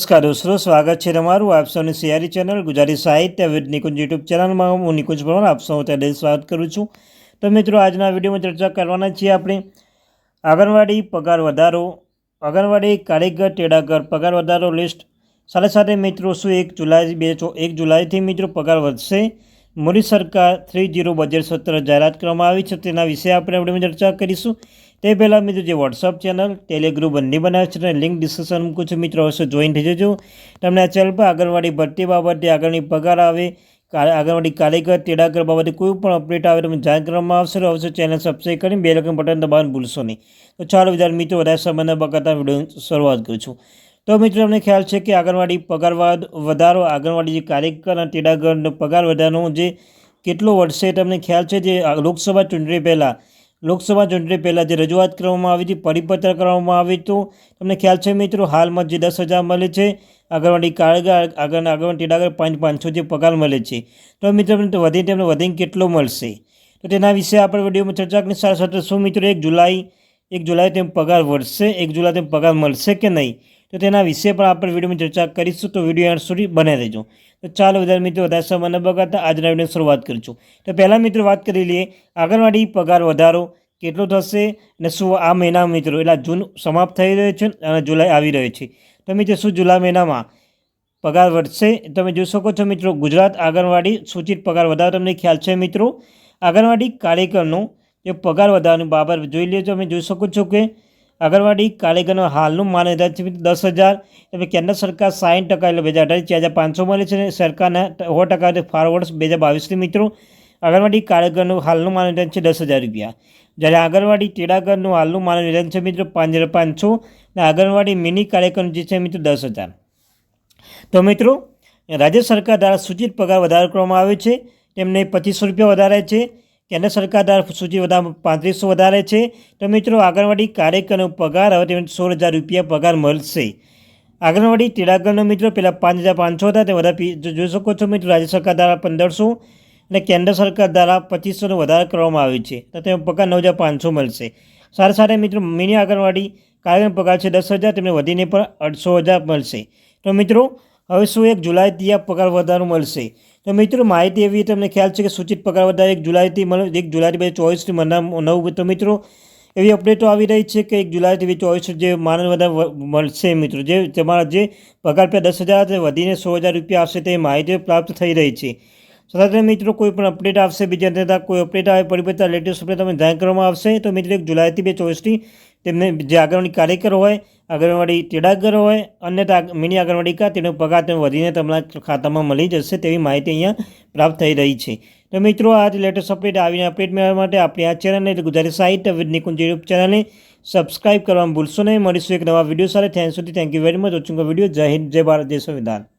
નમસ્કાર દોસ્તો, સ્વાગત છે તમારું આપ સૌની સિયારી ચેનલ ગુજરાતી સાહિત્ય વિદ નિકુંજ યુટ્યુબ ચેનલમાં હું નિકુંજ પરમાર આપ સૌ ત્યારે સ્વાગત કરું છું। તો મિત્રો, આજના વિડીયોમાં ચર્ચા કરવાના છીએ આપણે આંગણવાડી પગાર વધારો, આંગણવાડી કારીગર તેડાગર પગાર વધારો લિસ્ટ, સાથે સાથે મિત્રો શું 1 જુલાઈથી મિત્રો પગાર વધશે? મોદી સરકાર 3.0 બજેટ સત્ર જાહેરાત કરવામાં આવી છે, તેના વિશે આપણે વિડીયોમાં ચર્ચા કરીશું। તે પહેલાં મિત્રો, જે વોટ્સઅપ ચેનલ ટેલિગ્રુપ બંને બનાવે છે લિંક ડિસ્ક્રિપ્શન મૂકું છું, મિત્રો અવશ્ય જોઈન થઈ જજો। તમને આ ચેનલ પર આંગણવાડી ભરતી બાબતે, આગળની પગાર આવે, આંગણવાડી કારીગર તેડાગર બાબતે કોઈ પણ અપડેટ આવે તમને જાણ કરવામાં આવશે। તો અવશ્ય ચેનલ સબસ્ક્રાઈબ કરીને બેલ આઇકન બટન દબાવવાનું ભૂલશો નહીં। તો ચાલો વિદ્યાર્થી મિત્રો, વધારે સમય ન બગાડતા વિડીયોની શરૂઆત કરું છું। તો મિત્રો, તમને ખ્યાલ છે કે આંગણવાડી પગાર વધારો, આંગણવાડી જે કારીગર અને તેડાગરનો પગાર વધારનો જે કેટલો વધશે તમને ખ્યાલ છે? જે લોકસભા ચૂંટણી પહેલાં જે રજૂઆત કરવામાં આવી હતી, પરિપત્ર કરવામાં આવી હતું, તમને ખ્યાલ છે મિત્રો, હાલમાં જે 10,000 મળે છે આંગણવાડી કારીગર, આંગણવાડી તેડાગર 5,500 જે પગાર મળે છે, તો મિત્રો વધીને કેટલો મળશે? તો તેના વિશે આપણે વિડીયોમાં ચર્ચા કરી। સાથે શું મિત્રો 1 જુલાઈ તેમ પગાર વધશે, 1 જુલાઈ તેમ પગાર મળશે કે નહીં? તો તેના વિશે પણ આપણે વિડીયોમાં ચર્ચા કરીશું, તો વિડીયો એન્ડ સુધી બને રહેજો। તો ચાલો વિદ્યાર્થી મિત્રો, વધારે સમય ન બગાડતા આજના વિડીયોની શરૂઆત કરીશું। તો પહેલાં મિત્રો વાત કરી લઈએ, આંગણવાડી પગાર વધારો કેટલો થશે અને શું આ મહિના મિત્રો, એટલે જૂન સમાપ્ત થઈ રહ્યો છે અને જુલાઈ આવી રહ્યો છે, તો મિત્રો શું જુલાઈ મહિનામાં પગાર વધશે? તમે જોઈ શકો છો મિત્રો, ગુજરાત આંગણવાડી સૂચિત પગાર વધારો તમને ખ્યાલ છે મિત્રો, આંગણવાડી કારીગરનો જે પગાર વધારવાની બાબત જોઈ લે, તમે જોઈ શકો છો કે આંગણવાડી કારીગરનો હાલનું માનદાર છે 10,000, તમે કેન્દ્ર સરકાર 60% એટલે 2018 4,500 મળે છે અને સરકારના 100% ફાળવર્ડ 2022 મિત્રો આંગણવાડી કારીગરનું હાલનું માનદાન છે 10,000 રૂપિયા, જ્યારે આંગણવાડી તેડાગરનું હાલનું માનદાન છે મિત્રો 5,500 અને આંગણવાડી મિની કારીગરનું જે છે મિત્રો 10,000। તો મિત્રો, રાજ્ય સરકાર દ્વારા સૂચિત પગાર વધારો કરવામાં આવે છે, તેમને 2,500 રૂપિયા વધારે છે, કેન્દ્ર સરકાર દ્વારા સૂચિત વધારો 3500 વધારે છે। તો મિત્રો, આંગણવાડી કારીગરનો પગાર હવે તેમને 16,000 રૂપિયા પગાર મળશે। આંગણવાડી તેડાગરનો મિત્રો પહેલાં 5,500 હતા, તે વધારે જોઈ શકો છો મિત્રો, રાજ્ય સરકાર દ્વારા 1,500 અને કેન્દ્ર સરકાર દ્વારા 2,500 વધારો કરવામાં આવે છે, તો તેનો પગાર 9,500 મળશે। સાથે મિત્રો મિની આંગણવાડી કારીગરનો પગાર છે 10,000, તેમને વધીને પણ 800,000 મળશે। તો મિત્રો, હવે શું 1 જુલાઈથી આ પગાર વધારો મળશે? તો મિત્રો, માહિતી એવી તમને ખ્યાલ છે કે સૂચિત પગાર વધારો 1 જુલાઈથી 2024 નવું, તો મિત્રો એવી અપડેટો આવી રહી છે કે 1 જુલાઈથી 2024 જે માનદ વધારો મળશે મિત્રો, જે તમારા જે પગાર પે 10,000 તે વધીને 16,000 રૂપિયા આવશે, તે માહિતી પ્રાપ્ત થઈ રહી છે। સાથે મિત્રો કોઈ પણ અપડેટ આવશે, બીજા અંતર કોઈ અપડેટ આવે, પરિપત્ર લેટેસ્ટ અપડેટ તમને જાણ કરવામાં આવશે। તો મિત્રો 1 જુલાઈથી 2024 તેમને જે આંગણવાડી કારીગર હોય, આંગણવાડી તેડાગર હોય, અન્ય મિની આંગણવાડી કા તેનો પગાર તેમ વધીને તમારા ખાતામાં મળી જશે, તેવી માહિતી અહીંયા પ્રાપ્ત થઈ રહી છે। તો મિત્રો, આ લેટેસ્ટ અપડેટ મેળવવા માટે આપણી આ ચેનલને એટલે ગુજરાતી સાહિત્ય વિદ નિકુંજ યુટ્યુબ ચેનલને સબસ્ક્રાઈબ કરવાનું ભૂલશો નહીં। મળીશું એક નવા વિડીયો સાથે, thank you very much watching video. જય હિન્દ, જય ભારત, જય સંવિધાન।